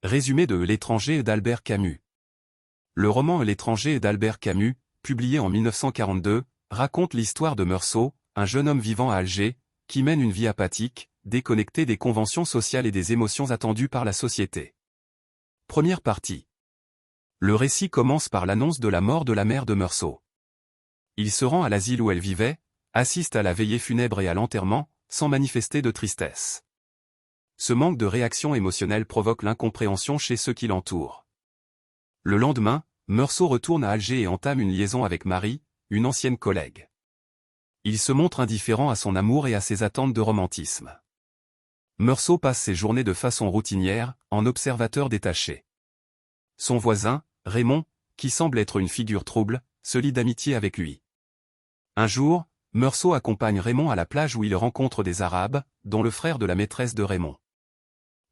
Résumé de L'étranger d'Albert Camus. Le roman L'étranger d'Albert Camus, publié en 1942, raconte l'histoire de Meursault, un jeune homme vivant à Alger, qui mène une vie apathique, déconnecté des conventions sociales et des émotions attendues par la société. Première partie. Le récit commence par l'annonce de la mort de la mère de Meursault. Il se rend à l'asile où elle vivait, assiste à la veillée funèbre et à l'enterrement, sans manifester de tristesse. Ce manque de réaction émotionnelle provoque l'incompréhension chez ceux qui l'entourent. Le lendemain, Meursault retourne à Alger et entame une liaison avec Marie, une ancienne collègue. Il se montre indifférent à son amour et à ses attentes de romantisme. Meursault passe ses journées de façon routinière, en observateur détaché. Son voisin, Raymond, qui semble être une figure trouble, se lie d'amitié avec lui. Un jour, Meursault accompagne Raymond à la plage où il rencontre des Arabes, dont le frère de la maîtresse de Raymond.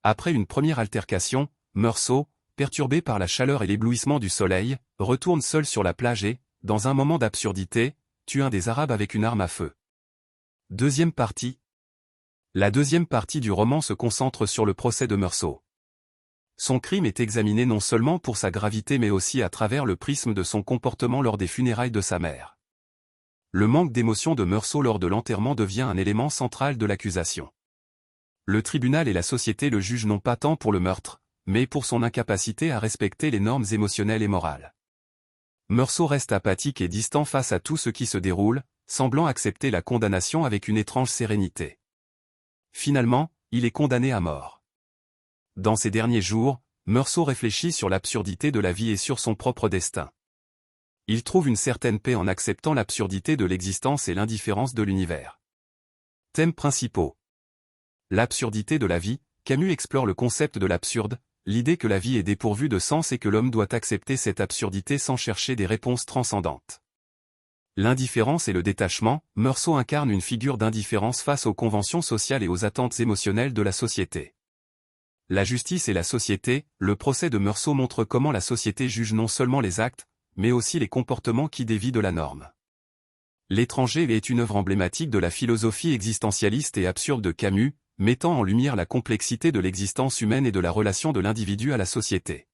Après une première altercation, Meursault, perturbé par la chaleur et l'éblouissement du soleil, retourne seul sur la plage et, dans un moment d'absurdité, tue un des Arabes avec une arme à feu. Deuxième partie. La deuxième partie du roman se concentre sur le procès de Meursault. Son crime est examiné non seulement pour sa gravité mais aussi à travers le prisme de son comportement lors des funérailles de sa mère. Le manque d'émotion de Meursault lors de l'enterrement devient un élément central de l'accusation. Le tribunal et la société le jugent non pas tant pour le meurtre, mais pour son incapacité à respecter les normes émotionnelles et morales. Meursault reste apathique et distant face à tout ce qui se déroule, semblant accepter la condamnation avec une étrange sérénité. Finalement, il est condamné à mort. Dans ses derniers jours, Meursault réfléchit sur l'absurdité de la vie et sur son propre destin. Il trouve une certaine paix en acceptant l'absurdité de l'existence et l'indifférence de l'univers. Thèmes principaux. L'absurdité de la vie. Camus explore le concept de l'absurde, l'idée que la vie est dépourvue de sens et que l'homme doit accepter cette absurdité sans chercher des réponses transcendantes. L'indifférence et le détachement. Meursault incarne une figure d'indifférence face aux conventions sociales et aux attentes émotionnelles de la société. La justice et la société. Le procès de Meursault montre comment la société juge non seulement les actes, mais aussi les comportements qui dévient de la norme. L'étranger est une œuvre emblématique de la philosophie existentialiste et absurde de Camus, mettant en lumière la complexité de l'existence humaine et de la relation de l'individu à la société.